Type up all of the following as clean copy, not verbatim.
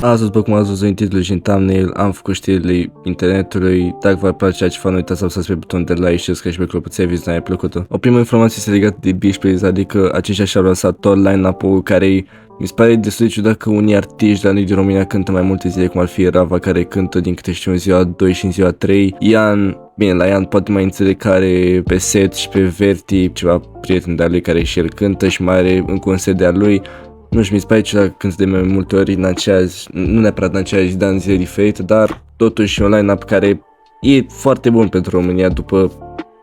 Astăzi, după cum ați văzut în titlul și în thumbnail, am făcut știrile internetului. Dacă v-ar place ceea ce fac, nu uitați să apăsați pe butonul de like și să și pe clopoțel, viziunea ai plăcută. O primă informație este legată de Beach Please, adică aceștia și-au lansat tot line-up-ul care mi se pare destul de ciudat că unii artiști de la noi din România cântă mai multe zile, cum ar fi Rava, care cântă din câte știu în ziua 2 și în ziua 3, Ian, bine, la Ian poate mai înțeleg că are pe set și pe Verti ceva prieten de-a lui care și el cântă și mai are încă un set de-a lui. Nu știu, mi se pare ciudat când de mai multe ori în aceeași, nu neapărat în aceeași zi, dar în zile diferite, dar totuși un line-up care e foarte bun pentru România după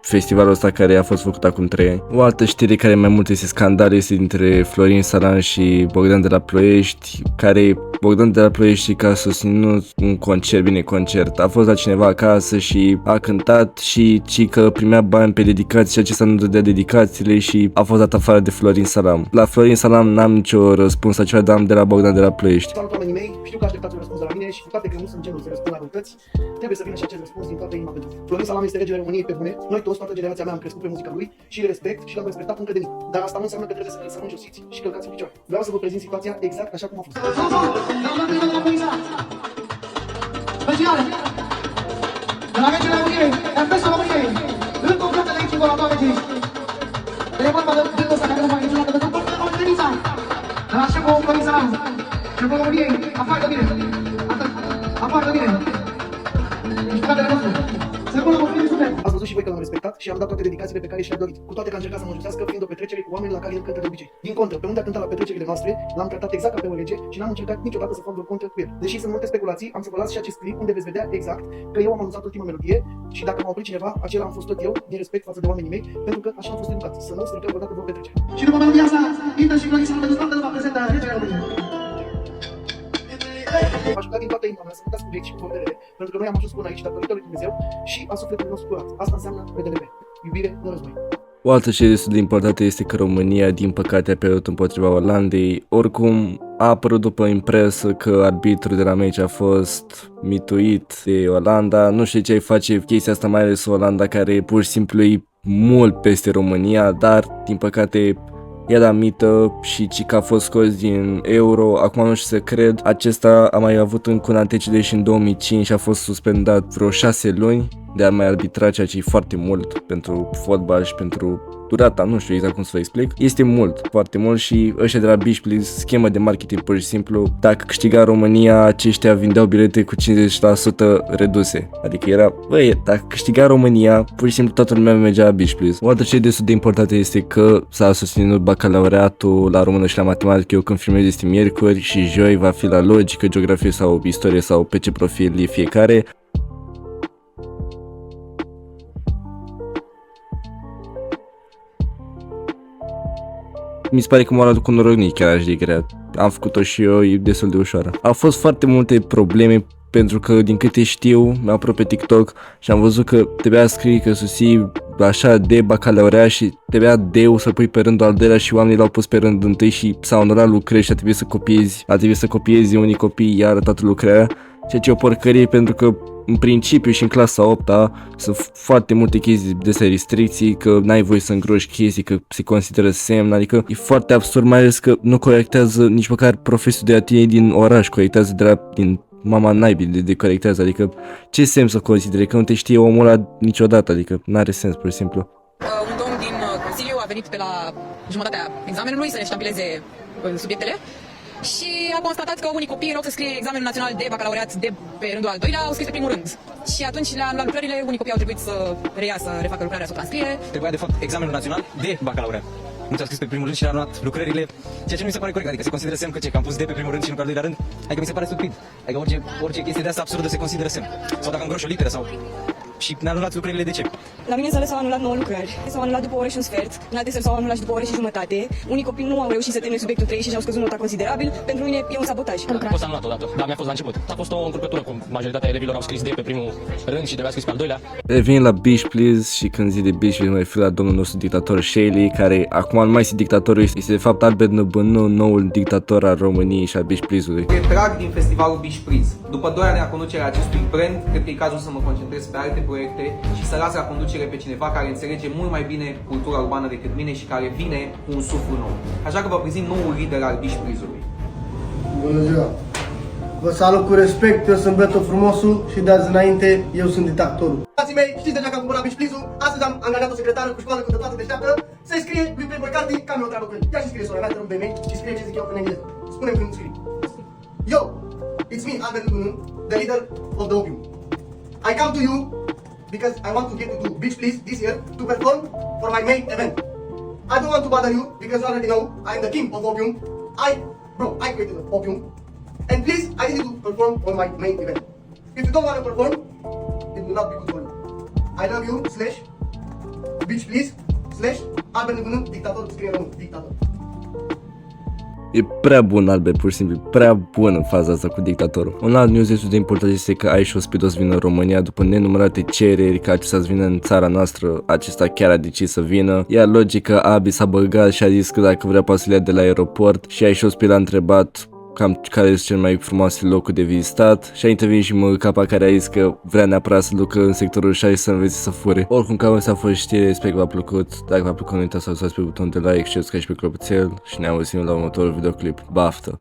festivalul ăsta care a fost făcut acum 3 ani. O altă știre care mai mult este scandal este dintre Florin Salam și Bogdan de la Ploiești, care Bogdan de la Ploiești că a susținut un concert, bine concert, a fost la cineva acasă și a cântat și că primea bani pe dedicații și acesta nu dădea dedicațiile și a fost dat afară de Florin Salam. La Florin Salam n-am nicio răspuns la ceva, dar am de la Bogdan de la Ploiești. Salut oamenii mei, știu că așteptați un răspuns de la mine și cu toate că nu sunt genul să răspund la răutăți, trebuie să vină și acest răspuns din toată inima pentru Florin Salam este regele României pe bune. Noi toți, toată generația mea, am crescut pe muzica lui și îl respect și l-am respectat încă de mic. Dar asta nu înseamnă că trebuie să ne lăsăm înjosiți și călcați în picioare. Vreau să vă prezint situația exact așa cum a fost. Speciale de la regele României, Empresul României, încă o viață de aici, colaborare de aici. De vorba de gândul ăsta care nu mai e niciodată, pentru toată România, de la șeful Florin Salam, șeful României, afară de mine, afară de mine, ești fratele nostru, să rămână mulțumim suflet. Ați văzut și voi că l-am respectat și am dat toate dedicațiile pe care și le-a dorit. Cu toate că a încercat să mă înjuțească fiind o petrecere cu oameni la care el cântă de obicei. Din contră, pe unde a cântat la petrecerile noastre, l-am tratat exact ca pe o lege și n-am încercat niciodată să fac vreo contră cu el. Deși sunt multe speculații, am să vă las și acest clip unde veți vedea exact că eu am anunțat ultima melodie și dacă m-a oprit cineva, acela am fost tot eu, din respect față de oamenii mei, pentru că așa am fost educat, să nu stricăm vreodată vreo petrecere. Și după melodia asta, intră și Florin Salam pentru toată lumea prezentă, regele României. V-aș ruga din toată inima mea să nu dați cu vechi și cu vorbele, pentru că noi am ajuns până aici datorită lui Dumnezeu și a sufletului nostru curat. Asta înseamnă PDLB, iubire, nu război. O altă știre destul de importantă este că România, din păcate, a pierdut împotriva Olandei. Oricum, a apărut după în presă că arbitrul de la meci a fost mituit de Olanda. Nu știu ce ai face chestia asta, mai ales Olanda, care pur și simplu e mult peste România, dar, din păcate, i-a dat mită și că a fost scos din euro. Acum nu știu să cred. Acesta a mai avut încă un antecedent și în 2005 și a fost suspendat vreo 6 luni de a mai arbitra, ceea ce e foarte mult pentru fotbal și pentru durata, nu știu exact cum să vă explic. Este mult, foarte mult și ăștia de la Beach Please, schemă de marketing pur și simplu. Dacă câștiga România, aceștia vindeau bilete cu 50% reduse. Adică era, băi, dacă câștiga România, pur și simplu toată lumea mergea la Beach Please. O altă ce destul de importantă este că s-a susținut bacalaureatul la română și la matematică. Eu când filmez este miercuri și joi va fi la logică, geografie sau istorie sau pe ce profil e fiecare. Mi se pare că m-a luat cu noroc, nici chiar aș de grea. Am făcut-o și eu, e destul de ușoară. Au fost foarte multe probleme pentru că, din câte știu, mi-am apărut pe TikTok și am văzut că trebuia să scrii că susții așa de bacalaureat și trebuia D-ul să pui pe rândul al doilea și oamenii l-au pus pe rândul întâi și s-au anulat lucrări și a trebuit să copiezi unii copii iar toată lucrarea. Ceea ce e o porcărie pentru că în principiu și în clasa 8-a sunt foarte multe chestii de astea restricții, că n-ai voie să îngroși chestii, că se consideră semn, adică e foarte absurd, mai ales că nu corectează nici măcar profesorul de la tine din oraș, corectează din mama naibii de corectează, adică ce semn să considere, că nu te știe omul ăla niciodată, adică n-are sens pur și simplu. Un domn din Consiliu a venit pe la jumătatea examenului să ne ștampileze subiectele și a constatat că unii copii, în loc să scrie examenul național de bacalaureat de pe rândul al doilea, au scris pe primul rând. Și atunci le-am luat lucrările, unii copii au trebuit să reia, să refacă lucrarea, să o transcrie. Trebuia de fapt examenul național de bacalaureat. Nu ți-a scris pe primul rând și le-am luat lucrările, ceea ce nu mi se pare corect, adică se consideră semn că am pus de pe primul rând și nu pe al doilea rând, adică mi se pare stupid. Adică orice chestie de asta absurdă se consideră semn. Sau dacă îngroși o literă sau... Și ne-a anulat lucrările de ce? La mine s-au anulat 9 lucrări. S-au anulat după o oră și un sfert. În alte s-au anulat și după o oră și jumătate. Unii copii nu au reușit să termine subiectul 3 și și-au scăzut nota considerabil. Pentru mine e un sabotaj. A fost anulat odată, dar mi-a fost la început. A fost o încurcătură cum majoritatea elevilor au scris de pe primul rând și trebuia scris pe al doilea. Revin la Beach Please și când zic de Beach Please mă refer la domnul nostru dictator Shelly, care acum nu mai este dictatorul, este de fapt Albert Năbânu, noul dictator al României și al Beach Please-ului. Retrag din festivalul Beach Please. După 2 ani a conducerea acestui brand, cred că e cazul să mă concentrez pe alte proiecte și să las la conducere pe cineva care înțelege mult mai bine cultura urbană decât mine și care vine cu un suflu nou. Așa că vă prezint noul lider al Beach Please-ului. Bună ziua! Vă salut cu respect, eu sunt Beto Frumosul și de azi înainte eu sunt dictatorul. Frații mei, știți deja că am cumpărat Beach Please-ul. Astăzi am angajat o secretară cu școală cu toată deșteaptă să-i scrie lui Playboy Cardi că am eu o treabă cu el. Ia și scrie sora mea, te rog, mei, și scrie ce zic eu în engleză. Spune-mi când scrii. Yo, it's me, Albert Lugunu, the leader of the Opium. I come to you because I want to get to Beach Please this year to perform for my main event. I don't want to bother you because you already know I am the king of Opium. I created Opium. And please, I need you to perform on my main event. If you don't want to perform, it will not be good for you. I love you, /Beach Please, /Albert Lugunu, dictator, scrie în român, dictator. E prea bun, Albert, pur și simplu, prea bun în faza asta cu dictatorul. Un alt news destul de important este că Aisha Speedo să vină în România după nenumărate cereri ca acesta să vină în țara noastră, acesta chiar a decis să vină, iar logica Abi s-a băgat și a zis că dacă vrea poate să le ia de la aeroport și Aisha Speedo a întrebat cam care sunt cele mai frumoase locuri de vizitat și a intervenit și Capa care a zis că vrea neapărat să ducă în sectorul 6 să învețe să fure. Oricum, cam asta a fost știre, sper că v-a plăcut. Dacă v-a plăcut, nu uitați să apăsați pe butonul de like și să pe clopoțel și ne auzim la următorul videoclip. Baftă!